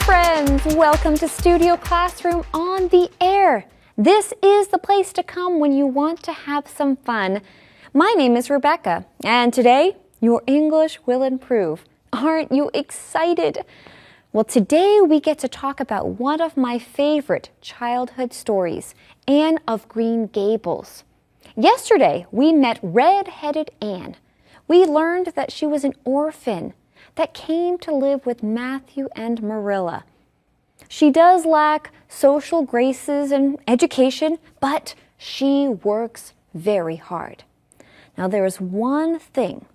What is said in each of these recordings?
friends! Welcome to Studio Classroom on the air. This is the place to come when you want to have some fun. My name is Rebecca, and today your English will improve. Aren't you excited? Well, today we get to talk about one of my favorite childhood stories, Anne of Green Gables. Yesterday, we met red-headed Anne. We learned that she was an orphan that came to live with Matthew and Marilla. She does lack social graces and education, but she works very hard. Now, there is one thing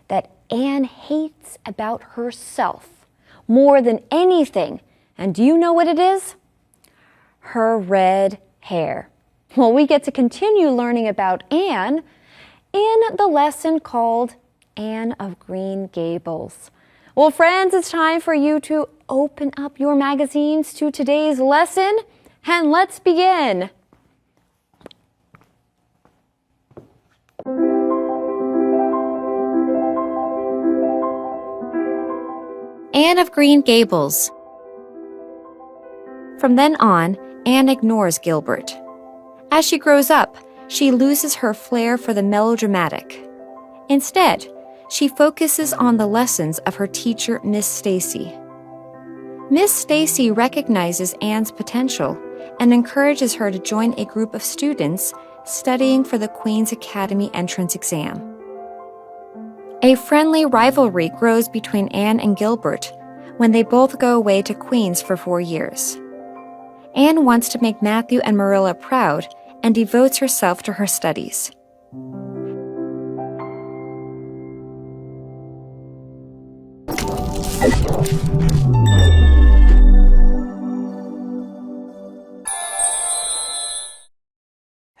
that Anne hates about herself more than anything, and do you know what it is? Her red hair. Well, we get to continue learning about Anne in the lesson called Anne of Green Gables. Well, friends, it's time for you to open up your magazines to today's lesson, and let's begin. Anne of Green Gables. From then on, Anne ignores Gilbert. As she grows up, she loses her flair for the melodramatic. Instead, she focuses on the lessons of her teacher, Miss Stacy. Miss Stacy recognizes Anne's potential and encourages her to join a group of students studying for the Queen's Academy entrance exam. A friendly rivalry grows between Anne and Gilbert when they both go away to Queen's for 4 years. Anne wants to make Matthew and Marilla proud and devotes herself to her studies.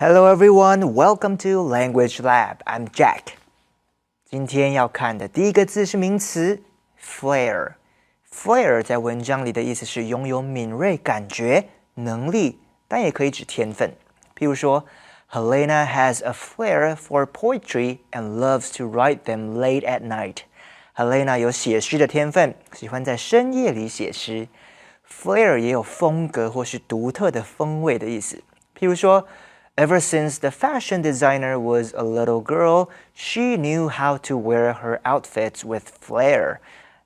Hello everyone, welcome to Language Lab. I'm Jack. 今天要看的第一个字是名词 flair。flair 在文章里的意思是拥有敏锐感觉、能力，但也可以指天分。譬如说 Helena has a flair for poetry and loves to write them late at night. Helena 有写诗的天分，喜欢在深夜里写诗。Flair 也有风格或是独特的风味的意思。譬如说 Ever since the fashion designer was a little girl, she knew how to wear her outfits with flair.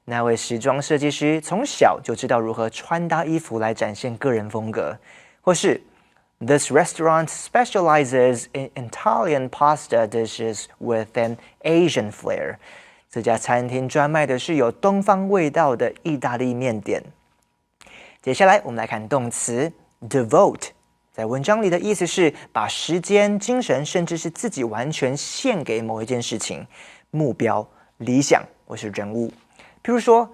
那位时装设计师从小就知道如何穿搭衣服来展现个人风格。或是 This restaurant specializes in Italian pasta dishes with an Asian flair. 这家餐厅专卖的是有东方味道的意大利面点。接下来我们来看动词 devote。在文章里的意思是把时间、精神，甚至是自己完全献给某一件事情、目标、理想或是人物。譬如说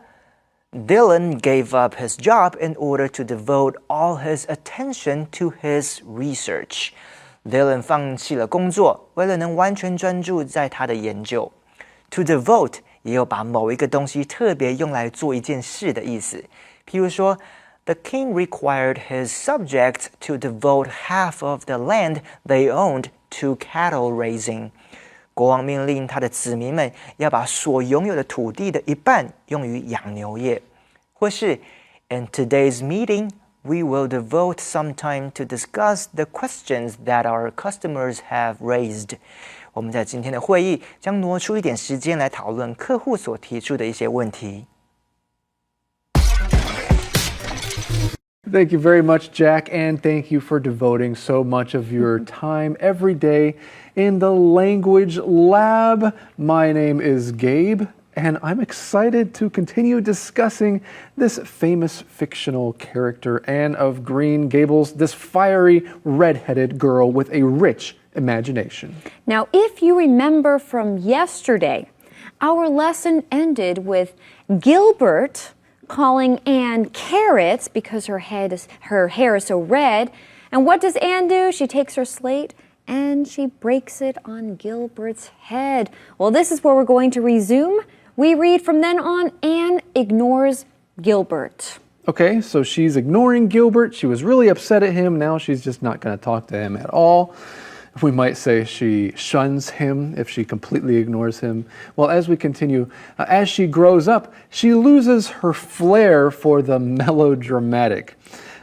Dylan gave up his job in order to devote all his attention to his research. Dylan 放弃了工作，为了能完全专注在他的研究。To devote 也有把某一个东西特别用来做一件事的意思。譬如说The king required his subjects to devote half of the land they owned to cattle raising. 国王命令他的子民们要把所拥有的土地的一半用于养牛业。或是 In today's meeting, we will devote some time to discuss the questions that our customers have raised. 我们在今天的会议将挪出一点时间来讨论客户所提出的一些问题。Thank you very much, Jack, and thank you for devoting so much of your time every day in the Language Lab. My name is Gabe, and I'm excited to continue discussing this famous fictional character, Anne of Green Gables, this fiery, red-headed girl with a rich imagination. Now, if you remember from yesterday, our lesson ended with Gilbert calling Anne carrots because her hair is so red. And what does Anne do? She takes her slate and she breaks it on Gilbert's head. Well, this is where we're going to resume. We read from then on, Anne ignores Gilbert. Okay, so she's ignoring Gilbert. She was really upset at him. Now she's just not going to talk to him at all. We might say she shuns him if she completely ignores him. Well, as we continue, as she grows up, she loses her flair for the melodramatic.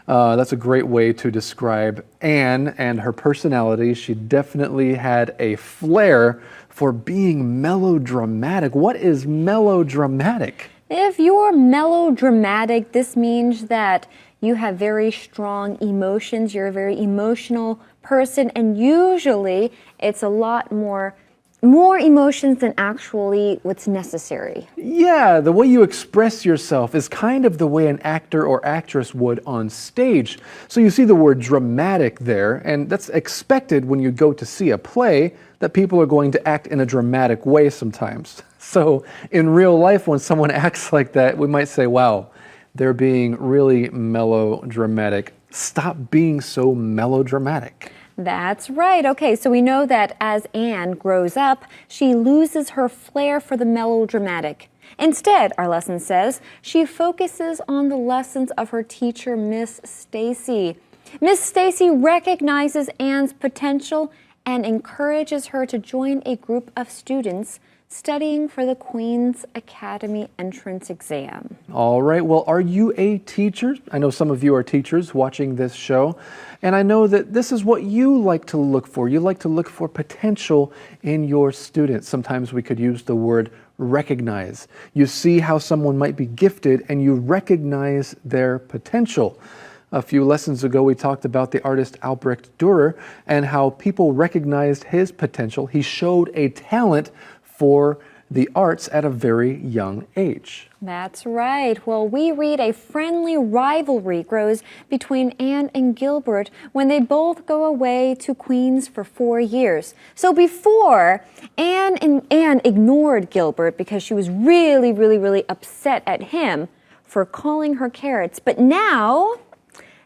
That's a great way to describe Anne and her personality. She definitely had a flair for being melodramatic. What is melodramatic? If you're melodramatic, this means that you have very strong emotions. You're a very emotional person, and usually it's a lot more emotions than actually what's necessary. Yeah, the way you express yourself is kind of the way an actor or actress would on stage. So you see the word dramatic there, and that's expected when you go to see a play, that people are going to act in a dramatic way sometimes. So in real life, when someone acts like that, we might say, wow, they're being really melodramatic. Stop being so melodramatic. That's right. Okay, so we know that as Anne grows up, she loses her flair for the melodramatic. Instead, our lesson says, she focuses on the lessons of her teacher, Miss Stacy. Miss Stacy recognizes Anne's potential and encourages her to join a group of students studying for the Queen's Academy entrance exam. All right, well, are you a teacher? I know some of you are teachers watching this show, and I know that this is what you like to look for. You like to look for potential in your students. Sometimes we could use the word recognize. You see how someone might be gifted and you recognize their potential. A few lessons ago, we talked about the artist Albrecht Dürer and how people recognized his potential. He showed a talent for the arts at a very young age. That's right. Well, we read a friendly rivalry grows between Anne and Gilbert when they both go away to Queen's for 4 years. So before, Anne ignored Gilbert because she was really upset at him for calling her carrots. But now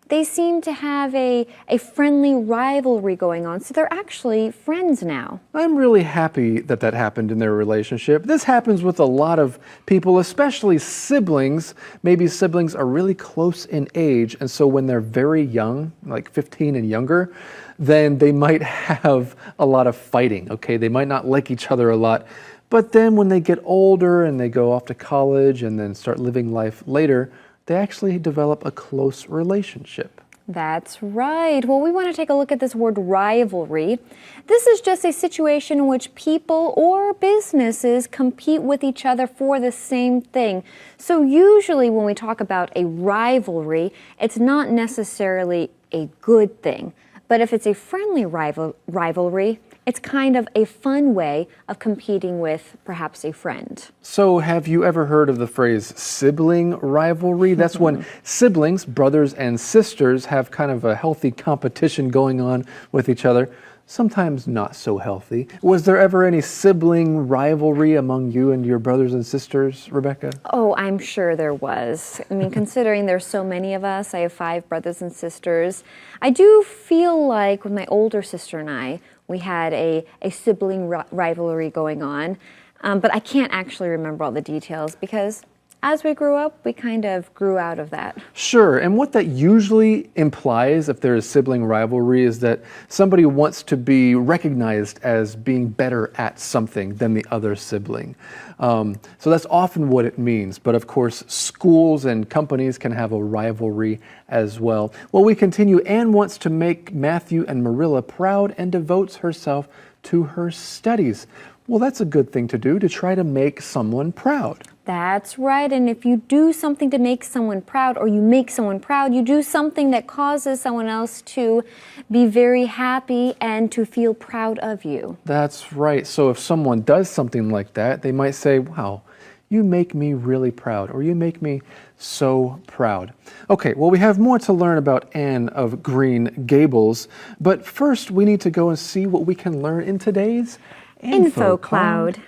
they seem to have a friendly rivalry going on, so they're actually friends now. I'm really happy that that happened in their relationship. This happens with a lot of people, especially siblings. Maybe siblings are really close in age, and so when they're very young, like 15 and younger, then they might have a lot of fighting, okay? They might not like each other a lot. But then when they get older and they go off to college and then start living life later, they actually develop a close relationship. That's right. Well, we want to take a look at this word rivalry. This is just a situation in which people or businesses compete with each other for the same thing. So usually when we talk about a rivalry, it's not necessarily a good thing. But if it's a friendly rivalry, it's kind of a fun way of competing with perhaps a friend. So have you ever heard of the phrase sibling rivalry? That's when siblings, brothers and sisters, have kind of a healthy competition going on with each other. Sometimes not so healthy. Was there ever any sibling rivalry among you and your brothers and sisters, Rebecca? Oh, I'm sure there was. I mean, considering there's so many of us, I have 5 brothers and sisters. I do feel like with my older sister and I, we had a sibling rivalry going on, but I can't actually remember all the details because as we grew up, we kind of grew out of that. Sure, and what that usually implies if there is sibling rivalry is that somebody wants to be recognized as being better at something than the other sibling. So that's often what it means, but of course schools and companies can have a rivalry as well. Well, we continue. Anne wants to make Matthew and Marilla proud and devotes herself to her studies. Well, that's a good thing to do, to try to make someone proud. That's right, and if you do something to make someone proud, or you make someone proud, you do something that causes someone else to be very happy and to feel proud of you. That's right. So if someone does something like that, they might say, wow, you make me really proud, or you make me so proud. Okay, well, we have more to learn about Anne of Green Gables, but first we need to go and see what we can learn in today's Info Cloud.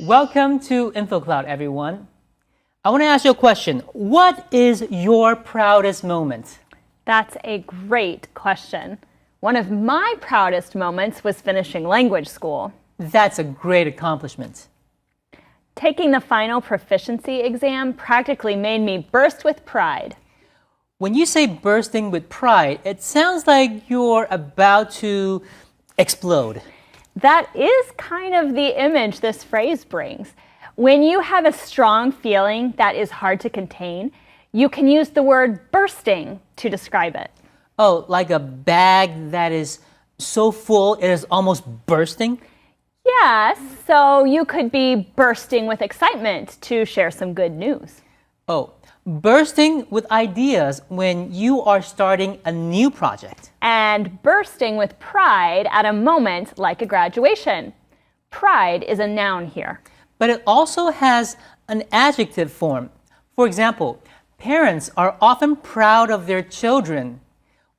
Welcome to InfoCloud, everyone. I want to ask you a question. What is your proudest moment? That's a great question. One of my proudest moments was finishing language school. That's a great accomplishment. Taking the final proficiency exam practically made me burst with pride. When you say bursting with pride, it sounds like you're about to explode. That is kind of the image this phrase brings. When you have a strong feeling that is hard to contain, you can use the word bursting to describe it. Oh, like a bag that is so full it is almost bursting? Yes, so you could be bursting with excitement to share some good news. Oh, bursting with ideas when you are starting a new project. And bursting with pride at a moment like a graduation. Pride is a noun here. But it also has an adjective form. For example, parents are often proud of their children.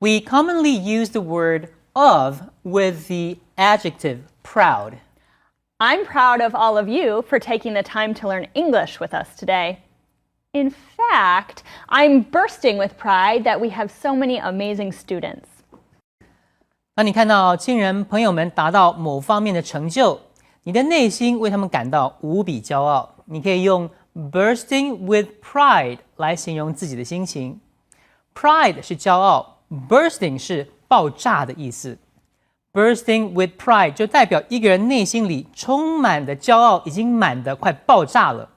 We commonly use the word of with the adjective proud. I'm proud of all of you for taking the time to learn English with us today. In fact, I'm bursting with pride that we have so many amazing students. 当你看到亲人朋友们达到某方面的成就，你的内心为他们感到无比骄傲。你可以用 bursting with pride 来形容自己的心情。Pride 是骄傲 ，bursting 是爆炸的意思。Bursting with pride 就代表一个人内心里充满的骄傲已经满得快爆炸了。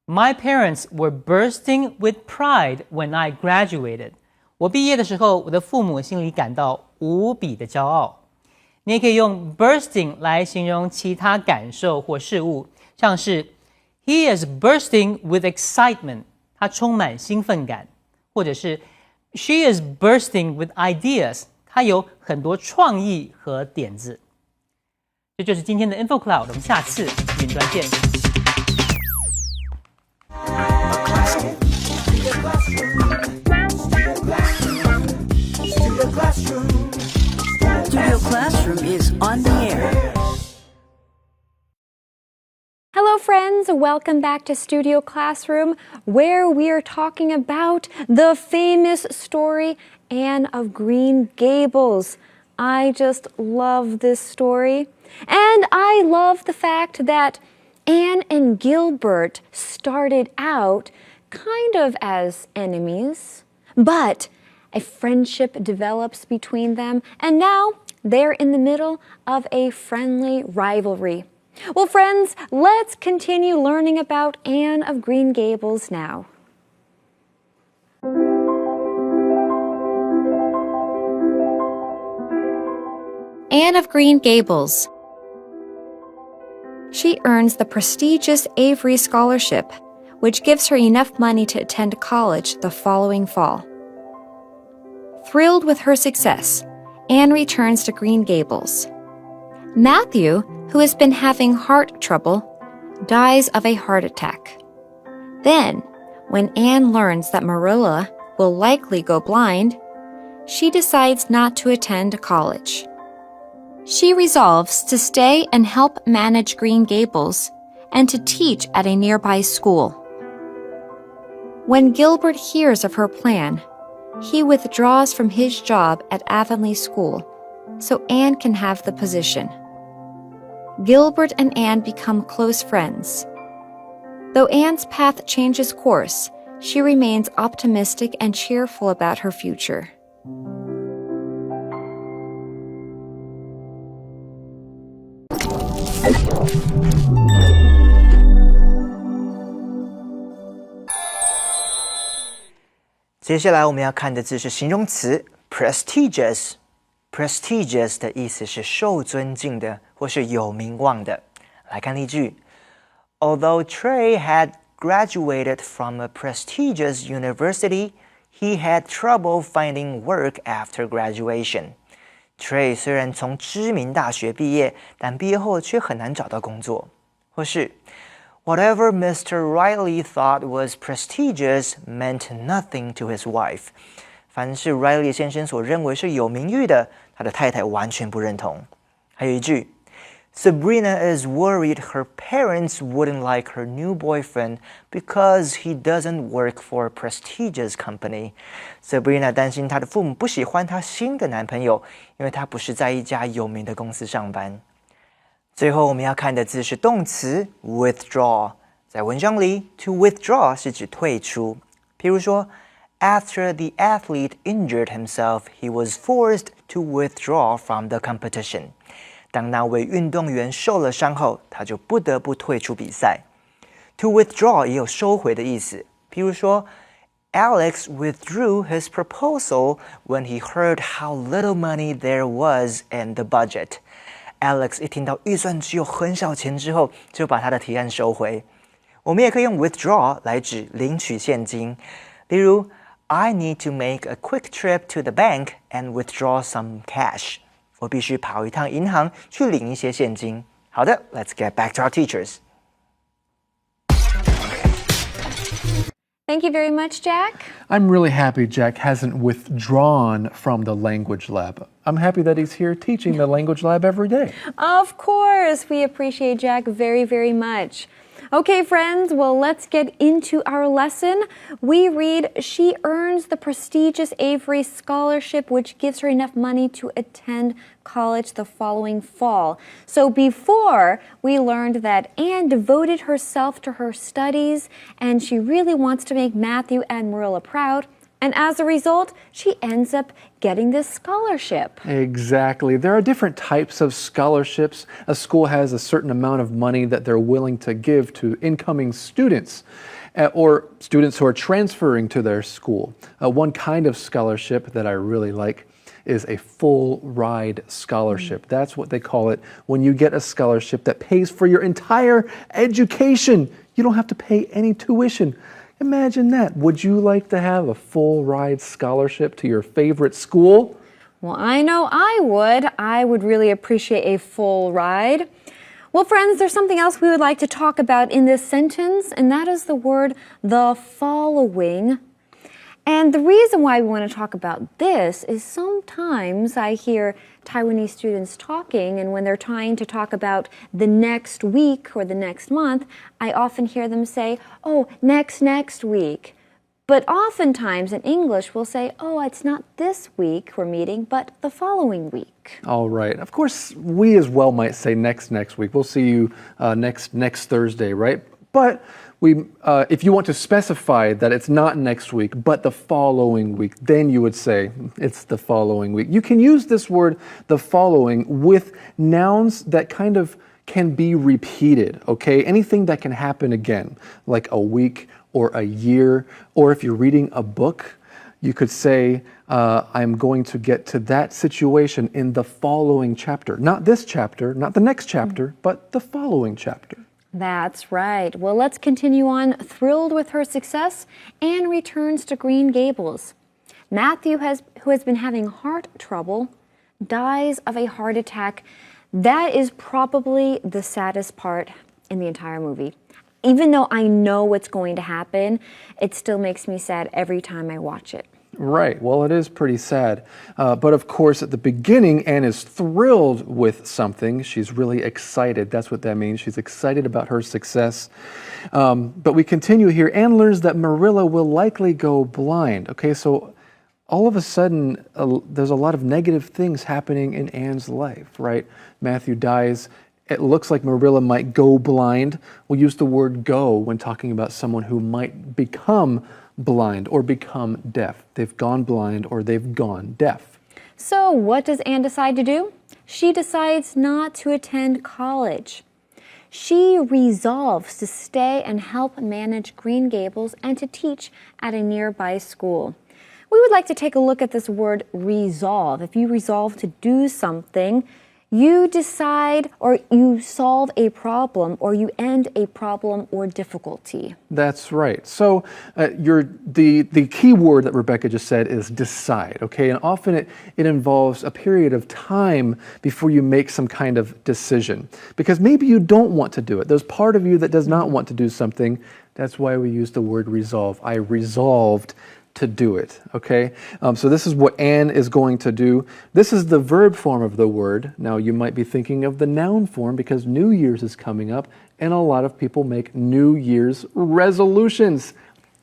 My parents were bursting with pride when I graduated. 我毕业的时候，我的父母心里感到无比的骄傲。你也可以用 bursting 来形容其他感受或事物，像是 He is bursting with excitement. 他充满兴奋感，或者是 She is bursting with ideas. 它有很多创意和点子。这就是今天的 Info Cloud， 我们下次云端见。Studio Classroom is on the air. Hello, friends. Welcome back to Studio Classroom, where we are talking about the famous story Anne of Green Gables. I just love this story. And I love the fact that Anne and Gilbert started out kind of as enemies, but a friendship develops between them, and now they're in the middle of a friendly rivalry. Well, friends, let's continue learning about Anne of Green Gables now. Anne of Green Gables. She earns the prestigious Avery Scholarship, which gives her enough money to attend college the following fall. Thrilled with her success, Anne returns to Green Gables. Matthew, who has been having heart trouble, dies of a heart attack. Then, when Anne learns that Marilla will likely go blind, she decides not to attend college. She resolves to stay and help manage Green Gables and to teach at a nearby school. When Gilbert hears of her plan, he withdraws from his job at Avonlea School so Anne can have the position. Gilbert and Anne become close friends. Though Anne's path changes course, she remains optimistic and cheerful about her future. "接下来我们要看的字是形容词 prestigious。prestigious 的意思是受尊敬的或是有名望的。来看例句 ：Although Trey had graduated from a prestigious university, he had trouble finding work after graduation. Trey 虽然从知名大学毕业，但毕业后却很难找到工作。或是 Whatever Mr. Riley thought was prestigious meant nothing to his wife. 凡是 Riley 先生所认为是有名誉的，他的太太完全不认同。还有一句 Sabrina is worried her parents wouldn't like her new boyfriend because he doesn't work for a prestigious company. Sabrina 担心她的父母不喜欢她新的男朋友，因为他不是在一家有名的公司上班。最后我们要看的字是动词 withdraw。在文章里 to withdraw 是指退出。譬如说 After the athlete injured himself, he was forced to withdraw from the competition. 当那位运动员受了伤后，他就不得不退出比赛。To withdraw 也有收回的意思。譬如说 Alex withdrew his proposal when he heard how little money there was in the budget. Alex 一听到预算只有很少钱之后，就把他的提案收回。我们也可以用 withdraw 来指领取现金。例如 I need to make a quick trip to the bank and withdraw some cash. 我必须跑一趟银行去领一些现金。好的 ，Let's get back to our teachers. Thank you very much, Jack. I'm really happy Jack hasn't withdrawn from the language lab. I'm happy that he's here teaching the language lab every day. Of course, we appreciate Jack very, very much. Okay, friends, well, let's get into our lesson. We read, she earns the prestigious Avery Scholarship, which gives her enough money to attend college the following fall. So before, we learned that Anne devoted herself to her studies, and she really wants to make Matthew and Marilla proud. And as a result, she ends up getting this scholarship. Exactly. There are different types of scholarships. A school has a certain amount of money that they're willing to give to incoming students or students who are transferring to their school. One kind of scholarship that I really like is a full ride scholarship. That's what they call it when you get a scholarship that pays for your entire education. You don't have to pay any tuition. Imagine that. Would you like to have a full ride scholarship to your favorite school? Well, I know I would. I would really appreciate a full ride. Well, friends, there's something else we would like to talk about in this sentence, and that is the word the following. And the reason why we want to talk about this is sometimes I hear Taiwanese students talking, and when they're trying to talk about the next week or the next month, I often hear them say, oh, next week. But oftentimes in English, we'll say, oh, it's not this week we're meeting, but the following week. All right. Of course, we as well might say next week. We'll see you next Thursday, right? But if you want to specify that it's not next week, but the following week, then you would say it's the following week. You can use this word, the following, with nouns that kind of can be repeated, okay? Anything that can happen again, like a week or a year, or if you're reading a book, you could say, I'm going to get to that situation in the following chapter. Not this chapter, not the next chapter, but the following chapter. That's right. Well, let's continue on. Thrilled with her success, Anne returns to Green Gables. Matthew, who has been having heart trouble, dies of a heart attack. That is probably the saddest part in the entire movie. Even though I know what's going to happen, it still makes me sad every time I watch it. Right. Well, it is pretty sad. But of course, at the beginning, Anne is thrilled with something. She's really excited. That's what that means. She's excited about her success. But we continue here. Anne learns that Marilla will likely go blind. Okay, so all of a sudden, there's a lot of negative things happening in Anne's life, right? Matthew dies. It looks like Marilla might go blind. We'll use the word go when talking about someone who might become blind or become deaf. They've gone blind or they've gone deaf. So what does Anne decide to do? She decides not to attend college. She resolves to stay and help manage Green Gables and to teach at a nearby school. We would like to take a look at this word resolve. If you resolve to do something, you decide or you solve a problem or you end a problem or difficulty. That's right. So the key word that Rebecca just said is decide, okay? And often it involves a period of time before you make some kind of decision. Because maybe you don't want to do it. There's part of you that does not want to do something. That's why we use the word resolve. I resolved to do it, okay? So this is what Anne is going to do. This is the verb form of the word. Now you might be thinking of the noun form because New Year's is coming up and a lot of people make New Year's resolutions.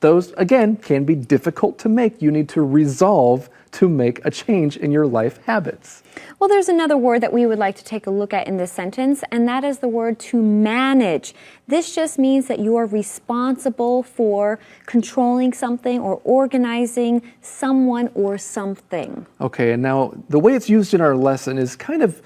those, again, can be difficult to make. You need to resolve to make a change in your life habits. Well, there's another word that we would like to take a look at in this sentence, and that is the word to manage. This just means that you are responsible for controlling something or organizing someone or something. Okay, and now the way it's used in our lesson is kind of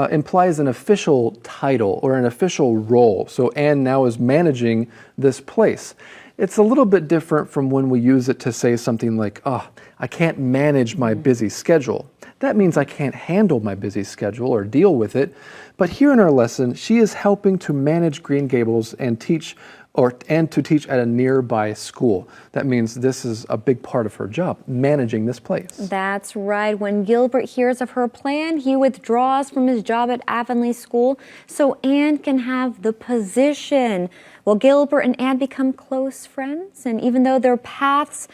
implies an official title or an official role. So Anne now is managing this place. It's a little bit different from when we use it to say something like, oh, I can't manage my busy schedule. That means I can't handle my busy schedule or deal with it. But here in our lesson, she is helping to manage Green Gables and to teach at a nearby school. That means this is a big part of her job, managing this place. That's right. When Gilbert hears of her plan, he withdraws from his job at Avonlea School so Anne can have the position. Well, Gilbert and Anne become close friends, and even though their paths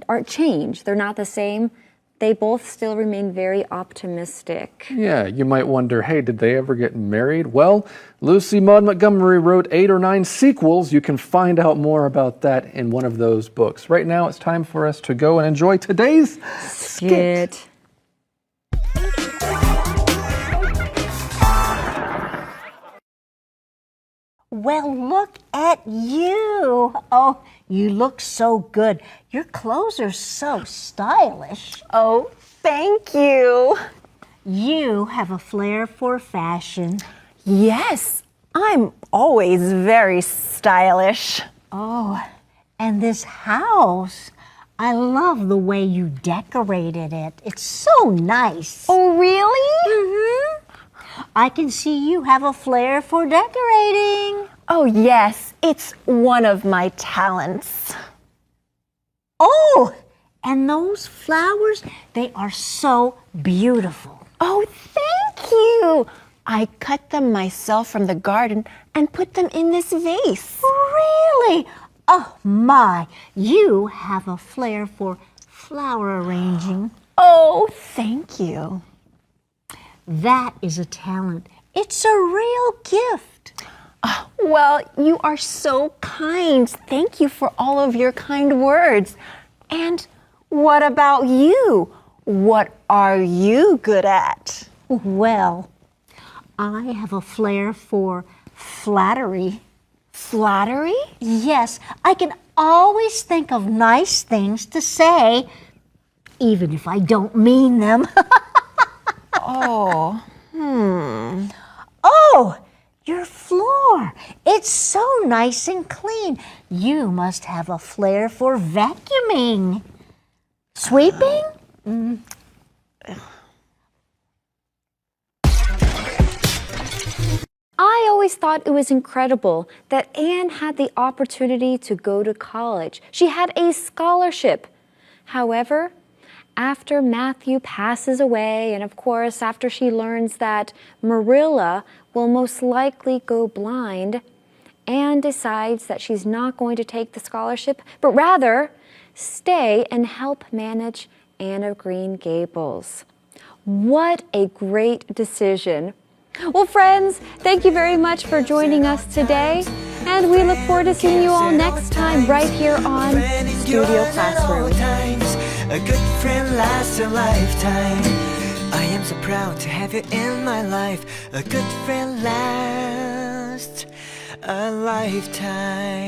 are changed, they're not the same, they both still remain very optimistic. Yeah, you might wonder, hey, did they ever get married? Well, Lucy Maud Montgomery wrote 8 or 9 sequels. You can find out more about that in one of those books. Right now, it's time for us to go and enjoy today's skit. Well, look at you. Oh, you look so good. Your clothes are so stylish. Oh, thank you. You have a flair for fashion. Yes, I'm always very stylish. Oh, and this house. I love the way you decorated it. It's so nice. Oh, really? I can see you have a flair for decorating. Oh, yes, it's one of my talents. Oh, and those flowers, they are so beautiful. Oh, thank you. I cut them myself from the garden and put them in this vase. Really? Oh, my. You have a flair for flower arranging. Oh, thank you. That is a talent. It's a real gift. Well, you are so kind. Thank you for all of your kind words. And what about you? What are you good at? Well, I have a flair for flattery. Flattery? Yes, I can always think of nice things to say, even if I don't mean them. Oh, Oh, your floor. It's so nice and clean. You must have a flair for vacuuming. Sweeping? I always thought it was incredible that Anne had the opportunity to go to college. She had a scholarship. However, after Matthew passes away, and of course after she learns that Marilla will most likely go blind, Anne decides that she's not going to take the scholarship, but rather stay and help manage Anne of Green Gables. What a great decision. Well, friends, thank you very much for joining us today, and we look forward to seeing you all next time right here on Studio Classroom. A good friend lasts a lifetime. I am so proud to have you in my life. A good friend lasts a lifetime.